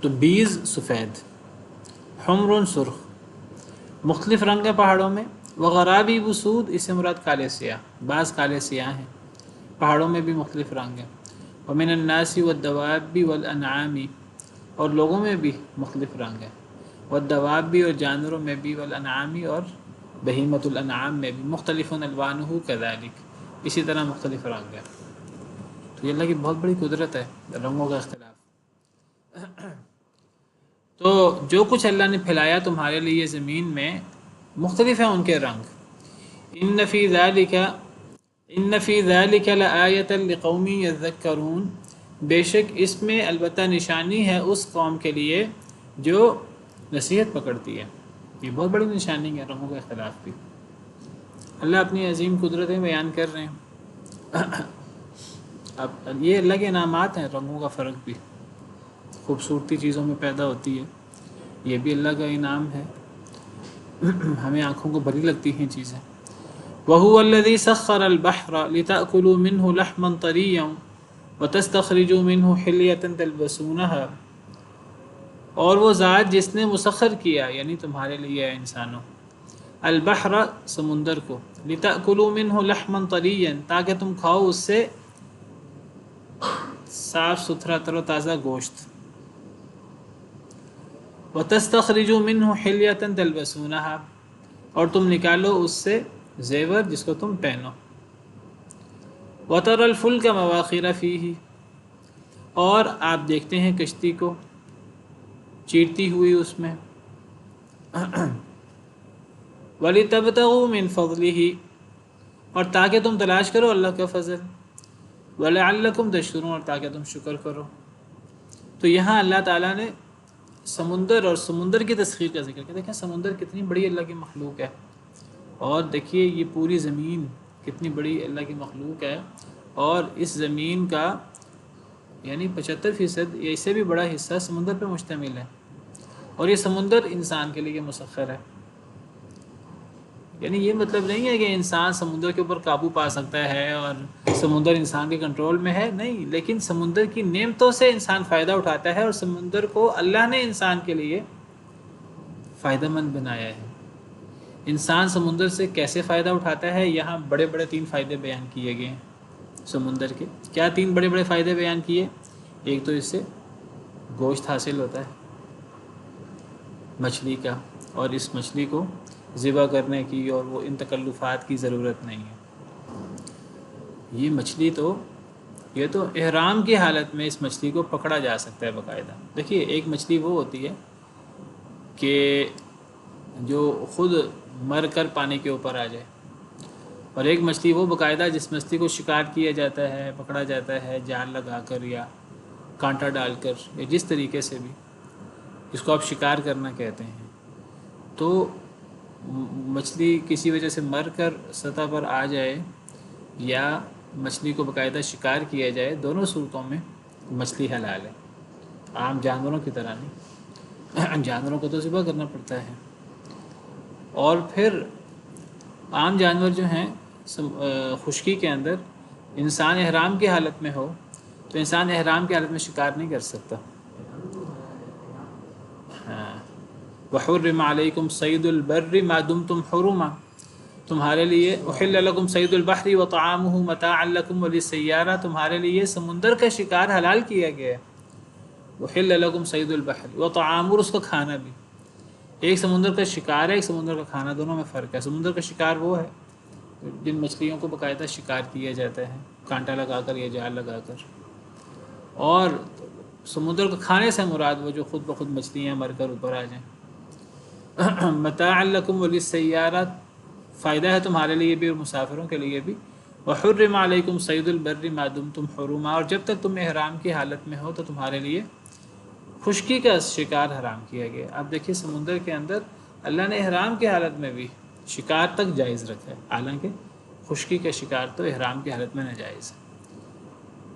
تو بیض سفید، حمر سرخ، مختلف رنگ کے پہاڑوں میں، وغرابیب سود اس سے مراد کالے سیاہ، بعض کالے سیاہ ہیں، پہاڑوں میں بھی مختلف رنگ ہیں، ومن الناس والدواب والانعام، اور لوگوں میں بھی مختلف رنگ ہیں، والدواب اور جانوروں میں بھی، والانعام اور بہیمۃ الانعام میں بھی، مختلف الوانہ کذالک، اسی طرح مختلف رنگ ہے۔ تو یہ اللہ کی بہت بڑی قدرت ہے رنگوں کا اختلاف۔ تو جو کچھ اللہ نے پھیلایا تمہارے لیے زمین میں مختلف ہیں ان کے رنگ۔ ان فی ذلک لآیۃ لقوم یذکرون، بے شک اس میں البتہ نشانی ہے اس قوم کے لیے جو نصیحت پکڑتی ہے۔ یہ بہت بڑی نشانی ہے رنگوں کا اختلاف بھی۔ اللہ اپنی عظیم قدرتیں بیان کر رہے ہیں۔ اب یہ اللہ کے انعامات ہیں، رنگوں کا فرق بھی، خوبصورتی چیزوں میں پیدا ہوتی ہے، یہ بھی اللہ کا انعام ہے۔ ہمیں آنکھوں کو بھلی لگتی ہیں چیزیں۔ وَهُوَ الَّذِي سَخَّرَ الْبَحْرَ لِتَأْكُلُوا مِنْهُ لَحْمًا طَرِيًّا وَتَسْتَخْرِجُوا مِنْهُ حِلْيَةً تَلْبَسُونَهَا، اور وہ ذات جس نے مسخر کیا یعنی تمہارے لیے انسانوں، البحر سمندر کو، لِتَأْكُلُوا مِنْهُ لَحْمًا طَرِيًّا تاکہ تم کھاؤ اس سے صاف ستھرا تر و تازہ گوشت، وَتَسْتَخْرِجُوا مِنْهُ حِلْيَةً تَلْبَسُونَهَا، اور تم نکالو اس سے زیور جس کو تم پہنو، وَتَرَى الْفُلْكَ مَوَاخِرَ فِيهِ، اور آپ دیکھتے ہیں کشتی کو چیرتی ہوئی اس میں، وَلِتَبْتَغُوا مِنْ فَضْلِهِ، اور تاکہ تم تلاش کرو اللہ کا فضل، وَلَعَلَّكُمْ تَشْكُرُونَ، اور تاکہ تم شکر کرو۔ تو یہاں اللہ تعالیٰ نے سمندر اور سمندر کی تسخیر کا ذکر کیا۔ دیکھیں سمندر کتنی بڑی اللہ کی مخلوق ہے، اور دیکھیے یہ پوری زمین کتنی بڑی اللہ کی مخلوق ہے، اور اس زمین کا یعنی 75% یا اس سے بھی بڑا حصہ سمندر پہ مشتمل ہے، اور یہ سمندر انسان کے لیے مسخر ہے۔ یعنی یہ مطلب نہیں ہے کہ انسان سمندر کے اوپر قابو پا سکتا ہے اور سمندر انسان کے کنٹرول میں ہے، نہیں، لیکن سمندر کی نعمتوں سے انسان فائدہ اٹھاتا ہے، اور سمندر کو اللہ نے انسان کے لیے فائدہ مند بنایا ہے۔ انسان سمندر سے کیسے فائدہ اٹھاتا ہے، یہاں بڑے بڑے 3 فائدے بیان کیے گئے ہیں سمندر کے۔ کیا 3 بڑے بڑے فائدے بیان کیے؟ ایک تو اس سے گوشت حاصل ہوتا ہے مچھلی کا، اور اس مچھلی کو ذبح کرنے کی اور وہ ان تکلفات کی ضرورت نہیں ہے۔ یہ مچھلی تو یہ تو احرام کی حالت میں اس مچھلی کو پکڑا جا سکتا ہے باقاعدہ۔ دیکھیے ایک مچھلی وہ ہوتی ہے کہ جو خود مر کر پانی کے اوپر آ جائے، اور ایک مچھلی وہ باقاعدہ جس مچھلی کو شکار کیا جاتا ہے، پکڑا جاتا ہے جال لگا کر یا کانٹا ڈال کر یا جس طریقے سے بھی، جس کو آپ شکار کرنا کہتے ہیں۔ تو مچھلی کسی وجہ سے مر کر سطح پر آ جائے یا مچھلی کو باقاعدہ شکار کیا جائے، دونوں صورتوں میں مچھلی حلال ہے، عام جانوروں کی طرح نہیں۔ جانوروں کو تو ذبح کرنا پڑتا ہے، اور پھر عام جانور جو ہیں خشکی کے اندر، انسان احرام کی حالت میں ہو تو انسان احرام کی حالت میں شکار نہیں کر سکتا۔ وحرم علیکم صید البر ما دمتم حرما، تمہارے لیے احل لکم صید البحر وطعامہ متاعا لکم وللسیارہ، تمہارے لیے سمندر کا شکار حلال کیا گیا ہے۔ احل لکم صید البحر وطعامہ، اور اس کا کھانا بھی۔ ایک سمندر کا شکار ہے، ایک سمندر کا کھانا، دونوں میں فرق ہے۔ سمندر کا شکار وہ ہے جن مچھلیوں کو باقاعدہ شکار کیا جاتا ہے کانٹا لگا کر یا جال لگا کر، اور سمندر کے کھانے سے مراد وہ جو خود بخود مچھلیاں مر کر اوپر آ جائیں۔ متاعا لکم وللسیارہ، فائدہ ہے تمہارے لیے بھی اور مسافروں کے لیے بھی۔ وحرم علیکم صید البر ما دمتم حرما، اور جب تک تم احرام کی حالت میں ہو تو تمہارے لیے خشکی کا شکار حرام کیا گیا۔ اب دیکھیے سمندر کے اندر اللہ نے احرام کی حالت میں بھی شکار تک جائز رکھا ہے، حالانکہ خشکی کا شکار تو احرام کی حالت میں ناجائز ہے،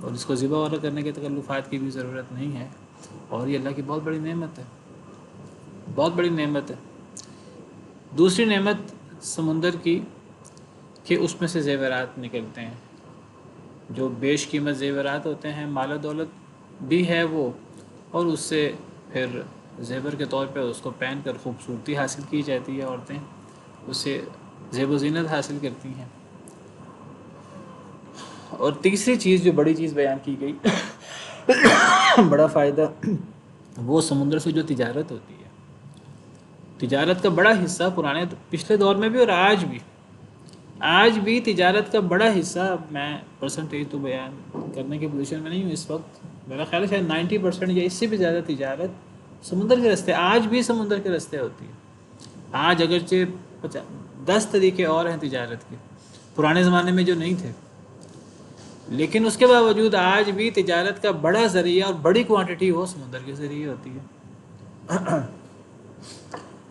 اور اس کو ذبح وغیرہ کرنے کے تکلفات کی بھی ضرورت نہیں ہے، اور یہ اللہ کی بہت بڑی نعمت ہے، بہت بڑی نعمت ہے۔ دوسری نعمت سمندر کی کہ اس میں سے زیورات نکلتے ہیں، جو بیش قیمت زیورات ہوتے ہیں، مال و دولت بھی ہے وہ، اور اس سے پھر زیور کے طور پہ اس کو پہن کر خوبصورتی حاصل کی جاتی ہے، عورتیں اس سے زیب و زینت حاصل کرتی ہیں۔ اور تیسری چیز جو بڑی چیز بیان کی گئی بڑا فائدہ، وہ سمندر سے جو تجارت ہوتی ہے، تجارت کا بڑا حصہ پچھلے دور میں بھی اور آج بھی تجارت کا بڑا حصہ، میں پرسنٹیج تو بیان کرنے کی پوزیشن میں نہیں ہوں اس وقت، میرا خیال ہے شاید 90% یا اس سے بھی زیادہ تجارت سمندر کے راستے، آج بھی سمندر کے راستے ہوتی ہے۔ آج اگرچہ 10 طریقے اور ہیں تجارت کے، پرانے زمانے میں جو نہیں تھے، لیکن اس کے باوجود آج بھی تجارت کا بڑا ذریعہ اور بڑی کوانٹٹی وہ سمندر کے ذریعے ہوتی ہے۔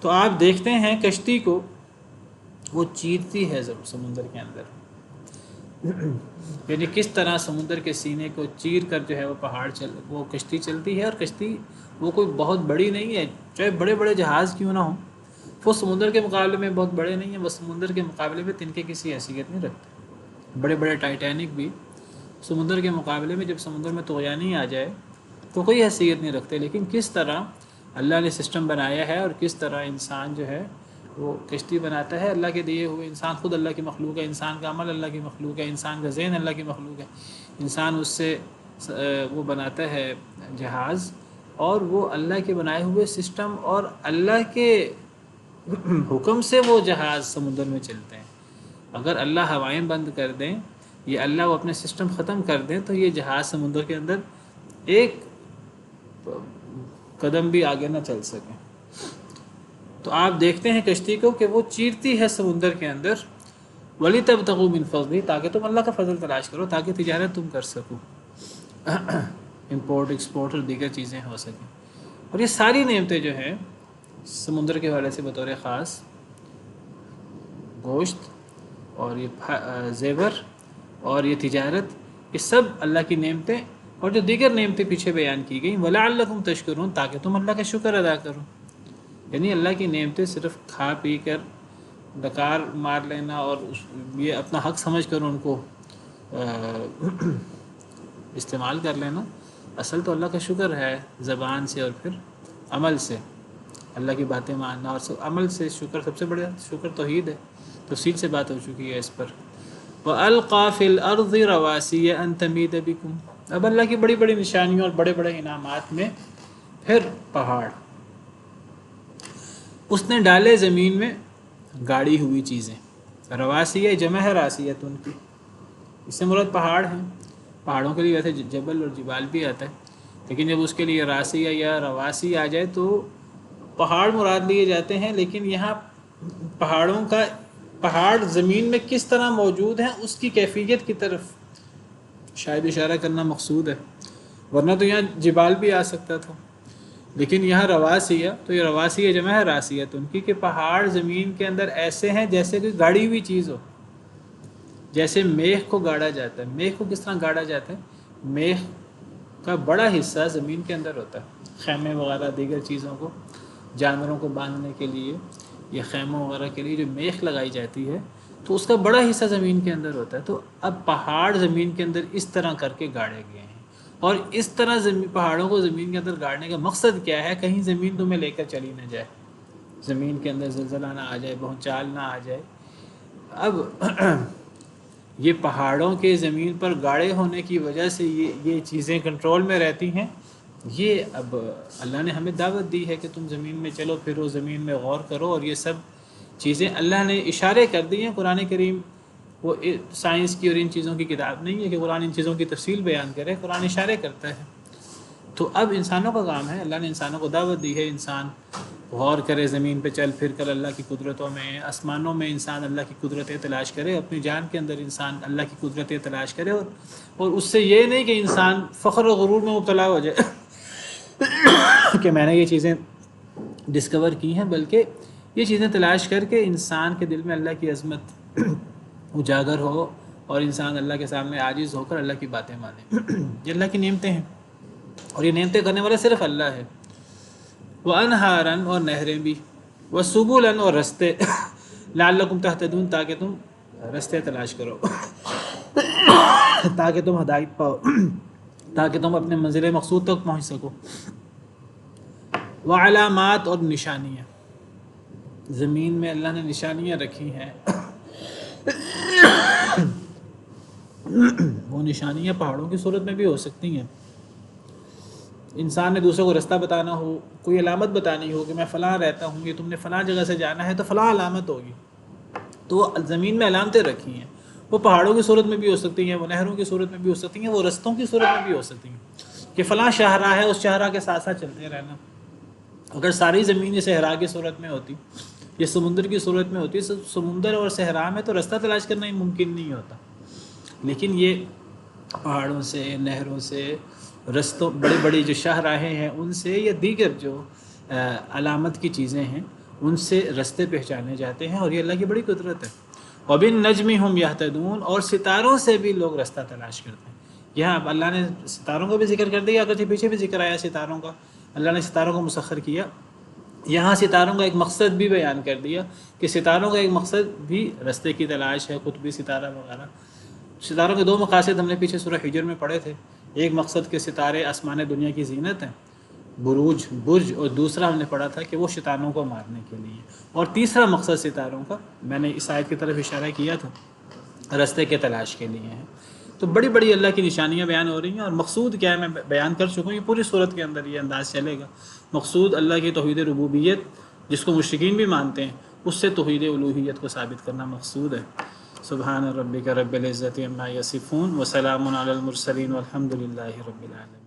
تو آپ دیکھتے ہیں کشتی کو وہ چیرتی ہے سمندر کے اندر، یعنی کس طرح سمندر کے سینے کو چیر کر جو ہے وہ کشتی چلتی ہے، اور کشتی وہ کوئی بہت بڑی نہیں ہے، چاہے بڑے بڑے جہاز کیوں نہ ہوں، وہ سمندر کے مقابلے میں بہت بڑے نہیں ہیں، وہ سمندر کے مقابلے میں تنکے کسی حیثیت نہیں رکھتے۔ بڑے بڑے ٹائٹینک بھی سمندر کے مقابلے میں جب سمندر میں طغیانی آ جائے تو کوئی حیثیت نہیں رکھتے، لیکن کس طرح اللہ نے سسٹم بنایا ہے اور کس طرح انسان جو ہے وہ کشتی بناتا ہے، اللہ کے دیے ہوئے، انسان خود اللہ کی مخلوق ہے، انسان کا عمل اللہ کی مخلوق ہے، انسان کا ذہن اللہ کی مخلوق ہے، انسان اس سے وہ بناتا ہے جہاز، اور وہ اللہ کے بنائے ہوئے سسٹم اور اللہ کے حکم سے وہ جہاز سمندر میں چلتے ہیں۔ اگر اللہ ہوائیں بند کر دیں یا اللہ وہ اپنے سسٹم ختم کر دیں تو یہ جہاز سمندر کے اندر ایک قدم بھی آگے نہ چل سکیں۔ تو آپ دیکھتے ہیں کشتی کو کہ وہ چیرتی ہے سمندر کے اندر، وَلِتَبْتَغُوا مِنْ فَضْلِهِ، تاکہ تم اللہ کا فضل تلاش کرو، تاکہ تجارت تم کر سکو، امپورٹ ایکسپورٹ اور دیگر چیزیں ہو سکیں۔ اور یہ ساری نعمتیں جو ہیں سمندر کے حوالے سے بطور خاص، گوشت اور یہ زیور اور یہ تجارت، یہ سب اللہ کی نعمتیں، اور جو دیگر نعمتیں پیچھے بیان کی گئیں، وَلَعَلَّكُمْ تَشْكُرُونَ، تاکہ تم اللہ کا شکر ادا کرو۔ یعنی اللہ کی نعمتیں صرف کھا پی کر ڈکار مار لینا اور یہ اپنا حق سمجھ کر ان کو استعمال کر لینا، اصل تو اللہ کا شکر ہے، زبان سے اور پھر عمل سے اللہ کی باتیں ماننا، اور عمل سے شکر، سب سے بڑا شکر توحید ہے، تفصیل سے بات ہو چکی ہے اس پر۔ وَأَلْقَى فِي الْأَرْضِ رَوَاسِيَ أَن تَمِيدَ بِكُمْ، اب اللہ کی بڑی بڑی نشانیوں اور بڑے بڑے انعامات میں پھر پہاڑ، اس نے ڈالے زمین میں گاڑی ہوئی چیزیں، رواسیہ جمع ہے راسیت ان کی، اس سے مراد پہاڑ ہیں، پہاڑوں کے لیے ویسے جبل اور جبال بھی آتا ہے، لیکن جب اس کے لیے راسیہ یا رواسی آ جائے تو پہاڑ مراد لیے جاتے ہیں، لیکن یہاں پہاڑ زمین میں کس طرح موجود ہیں اس کی کیفیت کی طرف شاید اشارہ کرنا مقصود ہے، ورنہ تو یہاں جبال بھی آ سکتا تھا۔ لیکن یہاں رواسیہ، تو یہ رواسیہ جمع ہے راسیت ان کی، کہ پہاڑ زمین کے اندر ایسے ہیں جیسے کوئی گاڑی ہوئی چیز ہو، جیسے میخ کو گاڑا جاتا ہے۔ میخ کو کس طرح گاڑا جاتا ہے؟ میخ کا بڑا حصہ زمین کے اندر ہوتا ہے، خیمے وغیرہ دیگر چیزوں کو، جانوروں کو باندھنے کے لیے یا خیموں وغیرہ کے لیے جو میخ لگائی جاتی ہے، تو اس کا بڑا حصہ زمین کے اندر ہوتا ہے۔ تو اب پہاڑ زمین کے اندر اس طرح کر کے گاڑے گئے ہیں، اور اس طرح پہاڑوں کو زمین کے اندر گاڑنے کا مقصد کیا ہے؟ کہیں زمین تمہیں لے کر چلی نہ جائے، زمین کے اندر زلزلہ نہ آ جائے، بھونچال نہ آ جائے۔ اب یہ پہاڑوں کے زمین پر گاڑے ہونے کی وجہ سے یہ چیزیں کنٹرول میں رہتی ہیں۔ یہ اب اللہ نے ہمیں دعوت دی ہے کہ تم زمین میں چلو پھرو، زمین میں غور کرو، اور یہ سب چیزیں اللہ نے اشارے کر دی ہیں۔ قرآن کریم وہ سائنس کی اور ان چیزوں کی کتاب نہیں ہے کہ قرآن ان چیزوں کی تفصیل بیان کرے، قرآن اشارے کرتا ہے۔ تو اب انسانوں کا کام ہے، اللہ نے انسانوں کو دعوت دی ہے، انسان غور کرے، زمین پہ چل پھر کر اللہ کی قدرتوں میں، آسمانوں میں انسان اللہ کی قدرتیں تلاش کرے، اپنی جان کے اندر انسان اللہ کی قدرتیں تلاش کرے، اور اس سے یہ نہیں کہ انسان فخر و غرور میں مبتلا ہو جائے کہ میں نے یہ چیزیں ڈسکور کی ہیں، بلکہ یہ چیزیں تلاش کر کے انسان کے دل میں اللہ کی عظمت اجاگر ہو، اور انسان اللہ کے سامنے عاجز ہو کر اللہ کی باتیں مانے۔ یہ اللہ کی نعمتیں ہیں، اور یہ نعمتیں کرنے والا صرف اللہ ہے۔ وَأَنْهَارًا، اور نہریں بھی، وَسُبُلًا، اور رستے، لَعَلَّكُمْ تَهْتَدُونَ، تاکہ تم رستے تلاش کرو، تاکہ تم ہدایت پاؤ، تاکہ تم اپنے منزل مقصود تک پہنچ سکو۔ وعلامات، اور نشانیاں، زمین میں اللہ نے نشانیاں رکھی ہیں۔ وہ نشانیاں پہاڑوں کی صورت میں بھی ہو سکتی ہیں۔ انسان نے دوسروں کو رستہ بتانا ہو، کوئی علامت بتانی ہو کہ میں فلاں رہتا ہوں، یہ تم نے فلاں جگہ سے جانا ہے تو فلاں علامت ہوگی، تو وہ زمین میں علامتیں رکھی ہیں۔ وہ پہاڑوں کی صورت میں بھی ہو سکتی ہیں، وہ نہروں کی صورت میں بھی ہو سکتی ہیں، وہ رستوں کی صورت میں بھی ہو سکتی ہیں کہ فلاں شاہراہ ہے، اس شاہراہ کے ساتھ ساتھ چلتے رہنا۔ اگر ساری زمین یہ صحرا کی صورت میں ہوتی، یہ سمندر کی صورت میں ہوتی، سمندر اور صحرا میں تو رستہ تلاش کرنا ہی ممکن نہیں ہوتا، لیکن یہ پہاڑوں سے، نہروں سے، رستوں، بڑی بڑی جو شاہراہیں ہیں ان سے، یا دیگر جو علامت کی چیزیں ہیں ان سے رستے پہچانے جاتے ہیں، اور یہ اللہ کی بڑی قدرت ہے۔ وَبِالنَّجْمِ هُمْ يَهْتَدُونَ، اور ستاروں سے بھی لوگ رستہ تلاش کرتے ہیں۔ یہاں اللہ نے ستاروں کا بھی ذکر کر دیا، اگرچہ پیچھے بھی ذکر آیا ستاروں کا، اللہ نے ستاروں کو مسخر کیا، یہاں ستاروں کا ایک مقصد بھی بیان کر دیا کہ ستاروں کا ایک مقصد بھی رستے کی تلاش ہے، قطبی ستارہ وغیرہ۔ ستاروں کے دو مقاصد ہم نے پیچھے سورہ حجر میں پڑھے تھے، ایک مقصد کہ ستارے آسمان دنیا کی زینت ہیں، برج، اور دوسرا ہم نے پڑھا تھا کہ وہ شیطانوں کو مارنے کے لیے، اور تیسرا مقصد ستاروں کا میں نے اس آیت کی طرف اشارہ کیا تھا، رستے کے تلاش کے لیے ہیں۔ تو بڑی بڑی اللہ کی نشانیاں بیان ہو رہی ہیں، اور مقصود کیا ہے میں بیان کر چکا ہوں، یہ پوری صورت کے اندر یہ انداز چلے گا۔ مقصود اللہ کی توحید ربوبیت، جس کو مشرکین بھی مانتے ہیں، اس سے توحید الوہیت کو ثابت کرنا مقصود ہے۔ سبحان ربک رب العزت عما یصفون، وسلام علی المرسلین، والحمد للہ رب العالمین۔